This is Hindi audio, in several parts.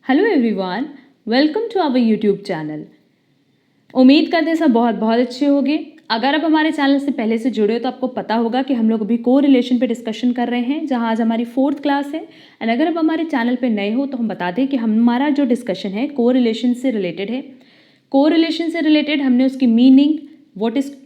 Hello everyone, welcome to our YouTube channel. उम्मीद करते हैं सब बहुत बहुत अच्छे होंगे। अगर आप हमारे चैनल से पहले से जुड़े हो तो आपको पता होगा कि हम लोग अभी को रिलेशन पे डिस्कशन कर रहे हैं, जहां आज हमारी 4th क्लास है। एंड अगर आप हमारे चैनल पे नए हो तो हम बता दें कि हमारा जो डिस्कशन है को रिलेशन से रिलेटेड है। को रिलेशन से रिलेटेड हमने उसकी meaning, what is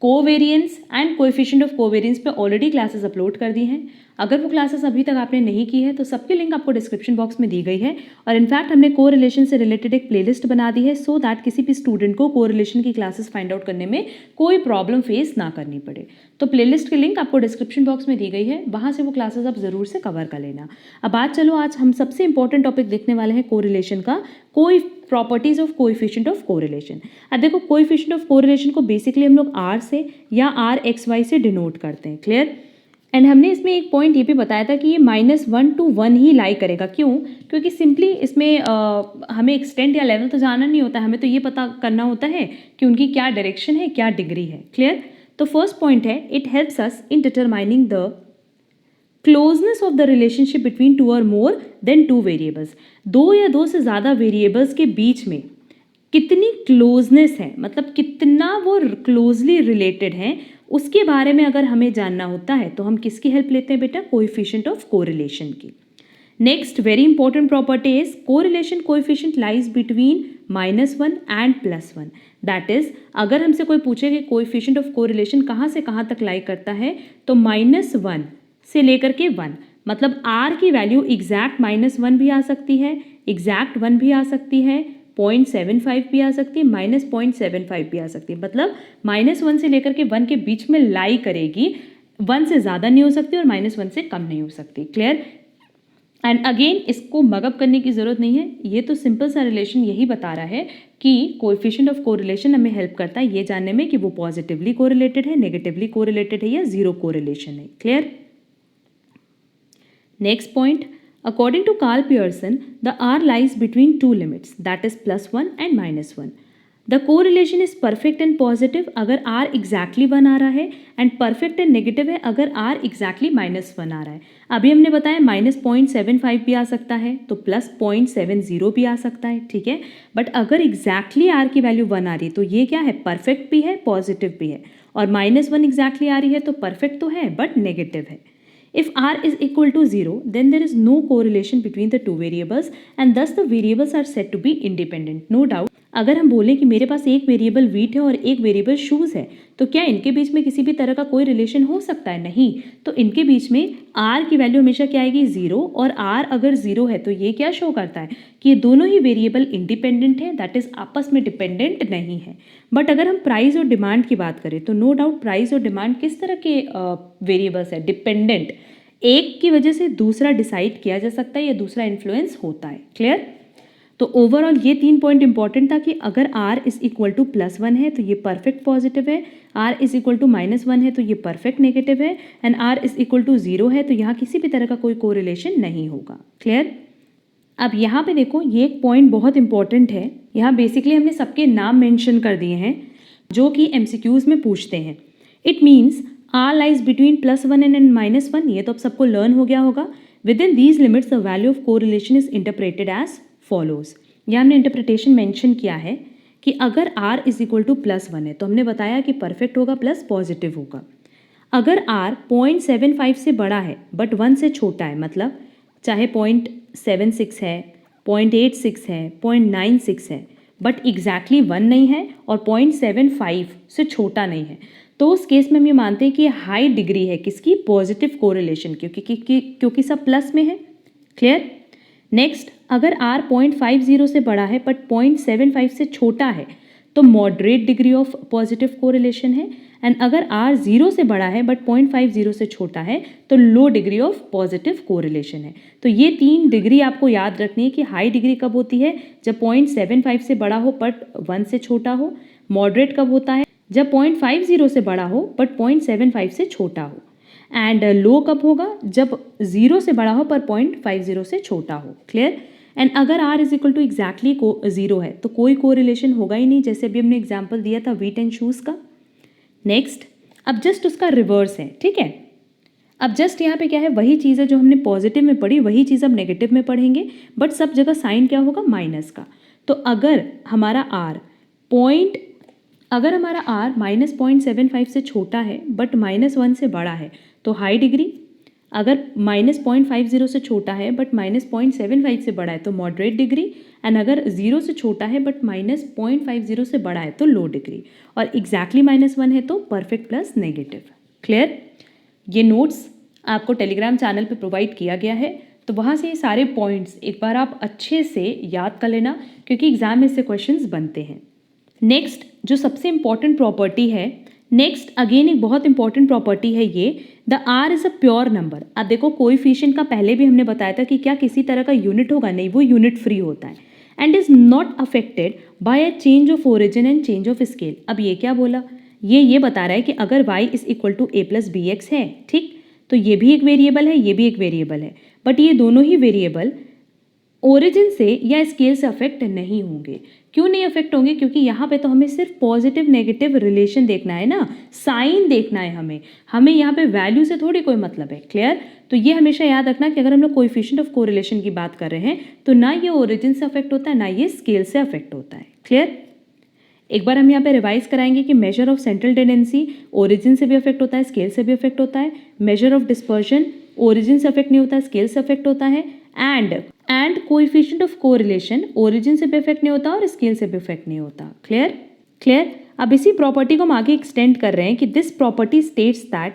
covariance and coefficient of covariance पे ऑलरेडी क्लासेस अपलोड कर दी हैं। अगर वो क्लासेस अभी तक आपने नहीं की है तो सबकी लिंक आपको डिस्क्रिप्शन बॉक्स में दी गई है। और इनफैक्ट हमने को रिलेशन से रिलेटेड एक प्लेलिस्ट बना दी है सो दैट किसी भी स्टूडेंट को को रिलेशन की क्लासेस फाइंड आउट करने में कोई प्रॉब्लम फेस ना करनी पड़े। तो प्लेलिस्ट की लिंक आपको डिस्क्रिप्शन बॉक्स में दी गई है, वहाँ से वो क्लासेस आप ज़रूर से कवर कर लेना। अब आज हम सबसे इंपॉर्टेंट टॉपिक देखने वाले हैं को रिलेशन का, कोई properties of coefficient of correlation. अब देखो कोएफिशिएंट ऑफ कोरिलेशन को बेसिकली हम लोग आर से या आर एक्स वाई से डिनोट करते हैं। क्लियर? एंड हमने इसमें एक पॉइंट ये भी बताया था कि ये -1 to 1 ही लाई करेगा। क्यों? क्योंकि सिंपली इसमें हमें एक्सटेंट या लेवल तो जाना नहीं होता, हमें तो ये पता करना होता है कि उनकी क्या डायरेक्शन है, क्या डिग्री है। क्लियर? तो फर्स्ट पॉइंट है, it helps us in determining the closeness of the relationship between two और मोर देन टू वेरिएबल्स। दो या दो से ज़्यादा वेरिएबल्स के बीच में कितनी क्लोजनेस है, मतलब कितना वो क्लोजली रिलेटेड हैं, उसके बारे में अगर हमें जानना होता है तो हम किसकी हेल्प लेते हैं बेटा? कोएफिशिएंट ऑफ कोरिलेशन की। Next very important property is correlation coefficient lies between -1 and +1। That is अगर हमसे कोई पूछे कि कोएफिशिएंट ऑफ कोरिलेशन कहाँ से कहाँ तक लाई करता है तो -1 से लेकर के 1, मतलब r की वैल्यू एग्जैक्ट -1 भी आ सकती है, एग्जैक्ट 1 भी आ सकती है, 0.75 भी आ सकती है, -0.75 भी आ सकती है। मतलब -1 से लेकर के 1 के बीच में लाई करेगी, 1 से ज़्यादा नहीं हो सकती और -1 से कम नहीं हो सकती। क्लियर? एंड अगेन इसको मगअप करने की ज़रूरत नहीं है, ये तो सिंपल सा रिलेशन यही बता रहा है कि कोएफिशिएंट ऑफ कोरिलेशन हमें हेल्प करता है ये जानने में कि वो पॉजिटिवली कोरिलेटेड है, नेगेटिवली कोरिलेटेड है या जीरो कोरिलेशन है। Clear? Next point, according to Carl Pearson, the R lies between two limits, that is +1 and -1. The correlation is perfect and positive अगर R exactly 1 आ रहा है, and perfect and negative है अगर R exactly -1 आ रहा है। अभी हमने बताया -0.75 भी आ सकता है तो +0.70 भी आ सकता है, ठीक है। बट अगर exactly R की वैल्यू 1 आ रही है तो ये क्या है? परफेक्ट भी है, पॉजिटिव भी है। और -1 exactly आ रही है तो परफेक्ट तो है बट नेगेटिव है। If r is equal to 0, then there is no correlation between the two variables and thus the variables are said to be independent. No doubt, अगर हम बोलें कि मेरे पास एक वेरिएबल वीट है और एक वेरिएबल शूज़ है तो क्या इनके बीच में किसी भी तरह का कोई रिलेशन हो सकता है? नहीं। तो इनके बीच में r की वैल्यू हमेशा क्या आएगी? 0। और r अगर 0 है तो ये क्या शो करता है कि ये दोनों ही वेरिएबल इंडिपेंडेंट है, दैट इज आपस में डिपेंडेंट नहीं है। बट अगर हम प्राइस और डिमांड की बात करें तो नो डाउट प्राइस और डिमांड किस तरह के वेरिएबल्स है? डिपेंडेंट। एक की वजह से दूसरा डिसाइड किया जा सकता है या दूसरा इन्फ्लुएंस होता है। क्लियर? तो ओवरऑल ये 3 पॉइंट इंपॉर्टेंट था कि अगर r इज इक्वल टू +1 है तो ये परफेक्ट पॉजिटिव है, r इज इक्वल टू -1 है तो ये परफेक्ट नेगेटिव है, and r is equal to 0 है तो यहाँ किसी भी तरह का कोई कोरिलेशन नहीं होगा। क्लियर? अब यहाँ पे देखो, ये एक पॉइंट बहुत इंपॉर्टेंट है। यहाँ बेसिकली हमने सबके नाम मेंशन कर दिए हैं जो कि MCQs में पूछते हैं। It means r lies between +1 and -1, ये तो अब सबको लर्न हो गया होगा। Within these limits the value of correlation is interpreted as follows. यहाँ हमने इंटरप्रिटेशन मेंशन किया है कि अगर r इज इक्वल टू +1 है तो हमने बताया कि परफेक्ट होगा प्लस पॉजिटिव होगा। अगर r 0.75 से बड़ा है बट 1 से छोटा है, मतलब चाहे 0.76 है, 0.86 है, 0.96 है, बट एग्जैक्टली 1 नहीं है और 0.75 से छोटा नहीं है, तो उस केस में हम ये मानते हैं कि हाई डिग्री है किसकी? पॉजिटिव कोरिलेशन, क्योंकि सब प्लस में है। क्लियर? नेक्स्ट, अगर r 0.50 से बड़ा है बट 0.75 से छोटा है तो moderate degree of positive correlation है, एंड अगर r 0 से बड़ा है बट 0.50 से छोटा है तो लो डिग्री ऑफ पॉजिटिव कोरिलेशन है। तो ये 3 डिग्री आपको याद रखनी है कि हाई डिग्री कब होती है? जब 0.75 से बड़ा हो बट 1 से छोटा हो। मॉडरेट कब होता है? जब 0.50 से बड़ा हो बट 0.75 से छोटा हो। एंड लो कब होगा? जब 0 से बड़ा हो पर 0.50 से छोटा हो। क्लियर? एंड अगर r is equal to exactly 0 है तो कोई कोरिलेशन होगा ही नहीं, जैसे अभी हमने एग्जाम्पल दिया था वीट एंड शूज़ का। नेक्स्ट, अब जस्ट उसका रिवर्स है, ठीक है। अब जस्ट यहाँ पे क्या है, वही चीज़ है जो हमने पॉजिटिव में पढ़ी, वही चीज़ अब नेगेटिव में पढ़ेंगे, बट सब जगह साइन क्या होगा, माइनस का। तो अगर हमारा आर -0.75 से छोटा है बट -1 से बड़ा है तो हाई डिग्री, अगर -0.50 से छोटा है बट -0.75 से बड़ा है तो मॉडरेट डिग्री, एंड अगर 0 से छोटा है बट -0.50 से बड़ा है तो लो डिग्री, और एग्जैक्टली -1 है तो परफेक्ट प्लस नेगेटिव। क्लियर? ये नोट्स आपको टेलीग्राम चैनल पे प्रोवाइड किया गया है, तो वहाँ से ये सारे पॉइंट्स एक बार आप अच्छे से याद कर लेना, क्योंकि एग्जाम में इससे क्वेश्चंस बनते हैं। नेक्स्ट जो सबसे इम्पॉर्टेंट प्रॉपर्टी है, नेक्स्ट अगेन एक बहुत इंपॉर्टेंट प्रॉपर्टी है ये, the r is a pure number. अब देखो कोएफिशिएंट का पहले भी हमने बताया था कि क्या किसी तरह का यूनिट होगा, नहीं, वो यूनिट फ्री होता है, and is not affected by a change of origin and change of scale. अब ये क्या बोला, ये बता रहा है कि अगर y is equal to a plus b x है, ठीक, तो ये भी एक वेरिएबल है, ये भी एक वेरिएबल है, बट ये दोनों ही वेरिएबल ओरिजिन से या स्केल से अफेक्ट नहीं होंगे। क्यों नहीं अफेक्ट होंगे? क्योंकि यहाँ पे तो हमें सिर्फ पॉजिटिव नेगेटिव रिलेशन देखना है ना, साइन देखना है हमें यहाँ पे वैल्यू से थोड़ी कोई मतलब है। क्लियर? तो ये हमेशा याद रखना कि अगर हम लोग कोएफिशिएंट ऑफ कोरिलेशन की बात कर रहे हैं तो ना ये ओरिजिन से अफेक्ट होता है ना ये स्केल से अफेक्ट होता है। क्लियर? एक बार हम यहाँ पे रिवाइज कराएंगे कि measure of central tendency origin से भी अफेक्ट होता है, स्केल से भी अफेक्ट होता है। मेजर ऑफ डिस्पर्शन ओरिजिन से अफेक्ट नहीं होता, स्केल से अफेक्ट होता है। And coefficient of correlation origin से भी अफेक्ट नहीं होता और स्केल से भी अफेक्ट नहीं होता। क्लियर? अब इसी प्रॉपर्टी को हम आगे एक्सटेंड कर रहे हैं कि this property states that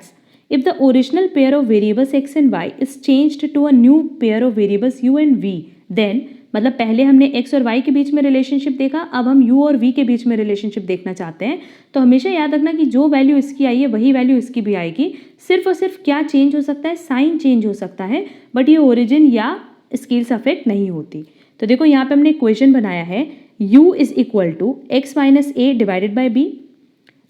if the original pair of variables x and y is changed to a new pair of variables u and v, then मतलब पहले हमने x और y के बीच में रिलेशनशिप देखा, अब हम u और v के बीच में रिलेशनशिप देखना चाहते हैं। तो हमेशा याद रखना कि जो वैल्यू इसकी आई है वही वैल्यू इसकी भी आएगी, सिर्फ और सिर्फ क्या चेंज हो सकता है, साइन चेंज हो सकता है, बट ये ओरिजिन या स्केल से अफेक्ट नहीं होती। तो देखो यहाँ पे हमने इक्वेशन बनाया है, u is equal to x minus a divided by b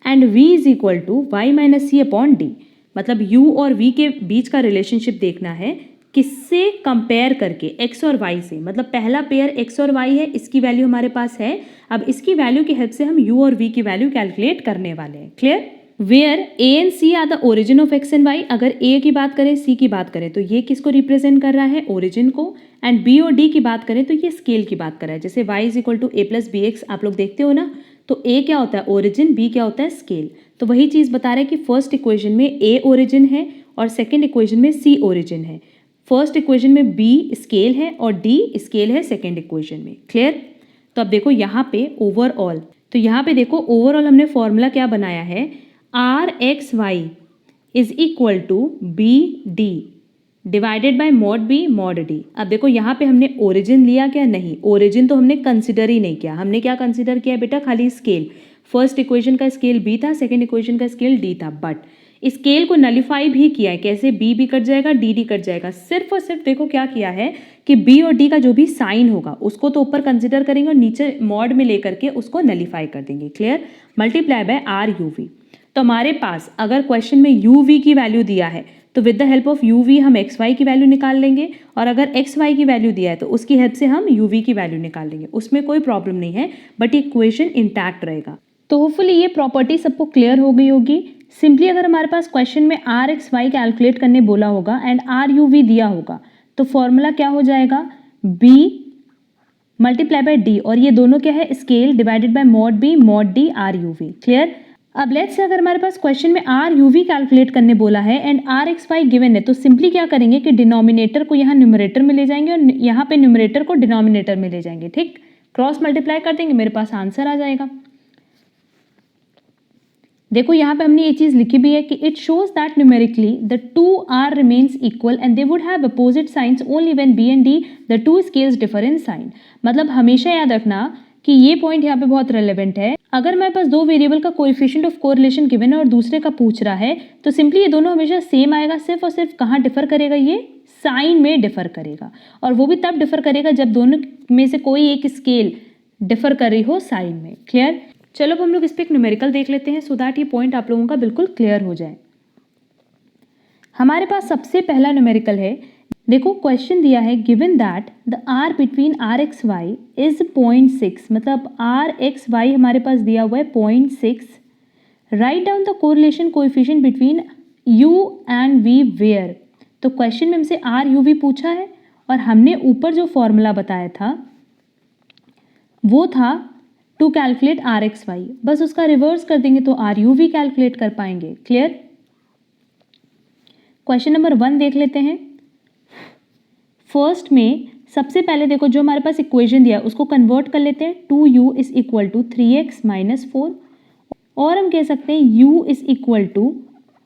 and v is equal to y minus c upon d. मतलब u और v के बीच का रिलेशनशिप देखना है किससे कंपेयर करके, x और y से। मतलब पहला पेयर x और y है, इसकी वैल्यू हमारे पास है, अब इसकी वैल्यू की हेल्प से हम u और v की वैल्यू कैलकुलेट करने वाले हैं। क्लियर? वेयर a एंड c are the origin of x and y। अगर a की बात करें, c की बात करें तो ये किसको रिप्रेजेंट कर रहा है, ओरिजिन को, एंड b और d की बात करें तो ये स्केल की बात कर रहा है। जैसे y is equal to a plus b x आप लोग देखते हो ना, तो a क्या होता है, ओरिजिन, b क्या होता है, स्केल। तो वही चीज़ बता रहा है कि फर्स्ट इक्वेशन में a ओरिजिन है और सेकेंड इक्वेशन में c ओरिजिन है। फर्स्ट इक्वेशन में b स्केल है और d स्केल है सेकेंड इक्वेशन में। क्लियर? तो अब देखो यहाँ पे ओवरऑल, तो यहाँ पे देखो ओवरऑल हमने फॉर्मूला क्या बनाया है, r x y is equal to b d divided by mod b mod d. अब देखो यहाँ पे हमने ओरिजिन लिया क्या, नहीं, ओरिजिन तो हमने कंसिडर ही नहीं किया। हमने क्या कंसिडर किया बेटा, खाली स्केल। फर्स्ट इक्वेशन का स्केल b था, सेकेंड इक्वेशन का स्केल d था, बट स्केल को नलिफाई भी किया है। कैसे? b भी कट जाएगा, d कट जाएगा। सिर्फ और सिर्फ देखो क्या किया है कि b और d का जो भी साइन होगा उसको तो ऊपर कंसिडर करेंगे और नीचे मॉड में लेकर के उसको नलिफाई कर देंगे। Clear? Multiply by r u v. तो हमारे पास अगर क्वेश्चन में यू वी की वैल्यू दिया है तो with the help of u v हम एक्स वाई की वैल्यू निकाल लेंगे, और अगर एक्स वाई की वैल्यू दिया है तो उसकी हेल्प से हम यू वी की वैल्यू निकाल लेंगे। उसमें कोई प्रॉब्लम नहीं है, बट ये इक्वेशन इंटैक्ट रहेगा। तो होपफुली ये प्रॉपर्टी सबको क्लियर हो गई होगी। सिंपली अगर हमारे पास क्वेश्चन में आर एक्स वाई कैलकुलेट करने बोला होगा एंड आर यू वी दिया होगा तो फॉर्मूला क्या हो जाएगा, बी मल्टीप्लाई बाय डी, और ये दोनों क्या है, scale divided by mod b mod d r u v. Clear? अब लेट्स से अगर हमारे पास क्वेश्चन में आर यू वी कैलकुलेट करने बोला है and r x y given है, तो सिंपली क्या करेंगे कि डिनोमिनेटर को यहाँ न्यूमरेटर में ले जाएंगे और यहाँ पे न्यूमरेटर को डिनोमिनेटर में ले जाएंगे। ठीक, क्रॉस मल्टीप्लाई कर देंगे, मेरे पास आंसर आ जाएगा। देखो यहाँ पे हमने ये चीज लिखी भी है कि it shows that numerically the two r remains equal and they would have opposite signs only when b and d the two scales differ in sign. मतलब हमेशा याद रखना कि ये पॉइंट यहाँ पे बहुत रेलेवेंट है। अगर मेरे पास दो वेरिएबल का कोएफिशिएंट ऑफ कोरिलेशन गिवन है और दूसरे का पूछ रहा है तो सिंपली ये दोनों हमेशा सेम आएगा, सिर्फ और सिर्फ कहाँ डिफर करेगा, ये साइन में डिफर करेगा, और वो भी तब डिफर करेगा जब दोनों में से कोई एक स्केल डिफर कर रही हो साइन में। क्लियर? चलो अब हम लोग इस पर एक न्यूमेरिकल देख लेते हैं सो दैट ये पॉइंट आप लोगों का बिल्कुल क्लियर हो जाए। हमारे पास सबसे पहला न्यूमेरिकल है, देखो क्वेश्चन दिया है given that the r between r x y is 0.6, मतलब आर एक्स वाई हमारे पास दिया हुआ है 0.6। Write down the correlation coefficient between u and v where, तो क्वेश्चन में हमसे आर यू वी पूछा है और हमने ऊपर जो फॉर्मूला बताया था वो था to calculate r x y, बस उसका रिवर्स कर देंगे तो आर यू वी कैलकुलेट कर पाएंगे। क्लियर? क्वेश्चन नंबर 1 देख लेते हैं। फर्स्ट में सबसे पहले देखो जो हमारे पास इक्वेशन दिया है उसको कन्वर्ट कर लेते हैं। 2u is equal to 3x minus 4, और हम कह सकते हैं u is equal to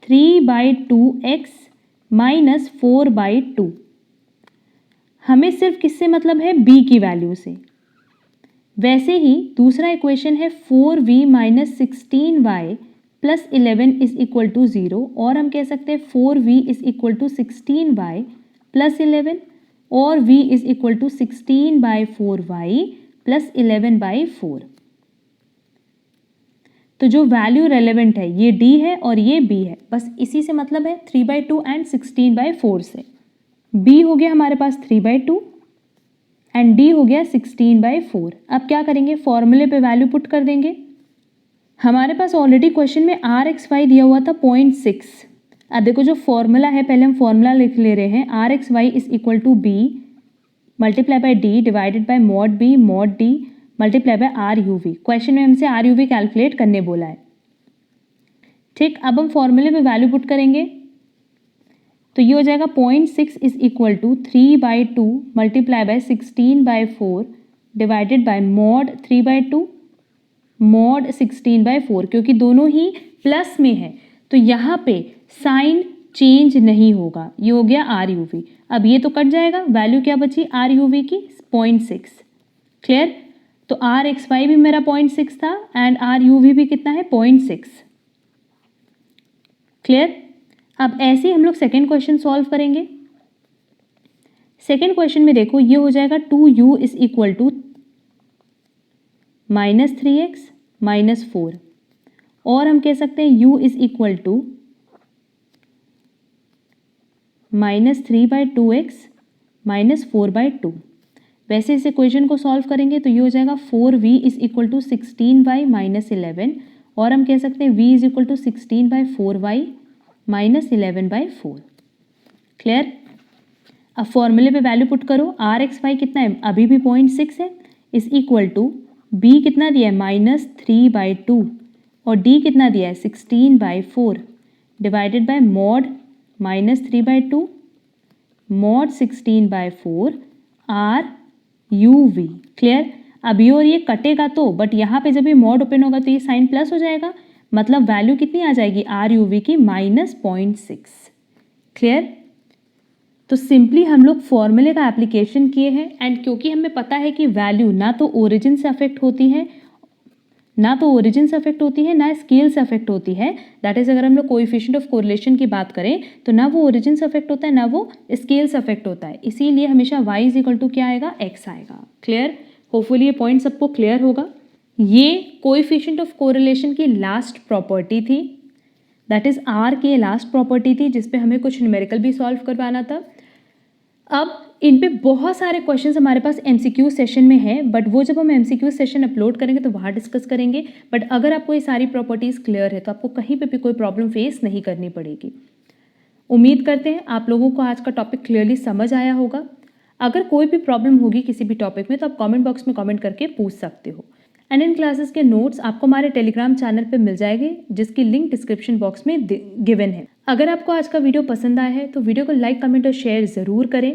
3/2x minus 4/2। हमें सिर्फ किससे मतलब है? b की वैल्यू से। वैसे ही दूसरा इक्वेशन है 4v minus 16y plus 11 is equal to 0, और हम कह सकते हैं 4v is equal to 16y plus 11, और v is equal to 16/4y plus 11/4। तो जो वैल्यू रेलेवेंट है ये d है और ये b है, बस इसी से मतलब है 3/2 एंड 16/4 से। b हो गया हमारे पास 3/2 एंड d हो गया 16/4। अब क्या करेंगे? फॉर्मूले पे वैल्यू पुट कर देंगे। हमारे पास ऑलरेडी क्वेश्चन में आर एक्स वाई दिया हुआ था 0.6। अब देखो जो फॉर्मूला है, पहले हम फॉर्मूला लिख ले रहे हैं। R x y is equal to b multiply by d divided by mod b mod d multiply by r u v. Question में हमसे आर यू वी कैलकुलेट करने बोला है। ठीक, अब हम फॉर्मूले में वैल्यू पुट करेंगे तो ये हो जाएगा 0.6 is equal to 3/2 multiply by 16/4 divided by mod 3/2 mod 16/4, क्योंकि दोनों ही प्लस में है तो यहाँ पे साइन चेंज नहीं होगा। ये हो गया आर यू वी। अब ये तो कट जाएगा, वैल्यू क्या बची आर यू वी की? 0.6। क्लियर? तो आर एक्स वाई भी मेरा 0.6 था एंड आर यू वी भी कितना है? 0.6। क्लियर? अब ऐसे ही हम लोग सेकेंड क्वेश्चन सॉल्व करेंगे। सेकेंड क्वेश्चन में देखो ये हो जाएगा 2u is equal to minus 3x minus 4, और हम कह सकते हैं u is equal to minus 3/2x minus 4/2। वैसे इस इक्वेशन को सॉल्व करेंगे तो ये हो जाएगा 4v is equal to 16y minus 11, और हम कह सकते हैं v is equal to 16/4y minus 11/4। Clear? अब फॉर्मूले पे वैल्यू पुट करो। आर एक्स वाई कितना है? अभी भी 0.6 है, इज इक्वल टू b कितना दिया है? माइनस 3/2, और d कितना दिया है? 16/4 divided by mod minus 3/2 mod 16/4 r u v. Clear? अब ये और ये कटेगा तो, बट यहाँ पे जब ये मॉड ओपन होगा तो ये साइन प्लस हो जाएगा, मतलब वैल्यू कितनी आ जाएगी आर यू वी की? माइनस 0.6। क्लियर? तो सिंपली हम लोग फॉर्मूले का एप्लीकेशन किए हैं, एंड क्योंकि हमें पता है कि वैल्यू ना तो ओरिजिन से अफेक्ट होती है ना स्केल से अफेक्ट होती है। दैट इज अगर हम लोग कोएफिशिएंट ऑफ कोरिलेशन की बात करें तो ना वो ओरिजिन से अफेक्ट होता है ना वो स्केल से अफेक्ट होता है, इसीलिए हमेशा y इज इक्वल टू क्या आएगा? x आएगा। क्लियर? होपफुली ये पॉइंट सबको क्लियर होगा। ये कोएफिशिएंट ऑफ कोरिलेशन की लास्ट प्रॉपर्टी थी, दैट इज आर की लास्ट प्रॉपर्टी थी जिसपे हमें कुछ न्यूमेरिकल भी सॉल्व करवाना था। अब इन पे बहुत सारे क्वेश्चंस हमारे पास एमसीक्यू सेशन में है, बट वो जब हम एमसीक्यू सेशन अपलोड करेंगे तो वहाँ डिस्कस करेंगे। बट अगर आपको ये सारी प्रॉपर्टीज़ क्लियर है तो आपको कहीं पे भी कोई प्रॉब्लम फेस नहीं करनी पड़ेगी। उम्मीद करते हैं आप लोगों को आज का टॉपिक क्लियरली समझ आया होगा। अगर कोई भी प्रॉब्लम होगी किसी भी टॉपिक में तो आप कमेंट बॉक्स में कमेंट करके पूछ सकते हो। एंड इन क्लासेस के नोट्स आपको हमारे टेलीग्राम चैनल पे मिल जाएंगे जिसकी लिंक डिस्क्रिप्शन बॉक्स में गिवन है। अगर आपको आज का वीडियो पसंद आया है तो वीडियो को लाइक कमेंट और शेयर ज़रूर करें।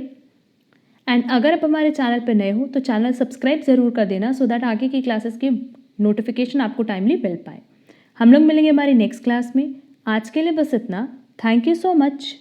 एंड अगर आप हमारे चैनल पर नए हो तो चैनल सब्सक्राइब ज़रूर कर देना सो दैट आगे की क्लासेस की नोटिफिकेशन आपको टाइमली मिल पाए। हम लोग मिलेंगे हमारी नेक्स्ट क्लास में। आज के लिए बस इतना। Thank you so much.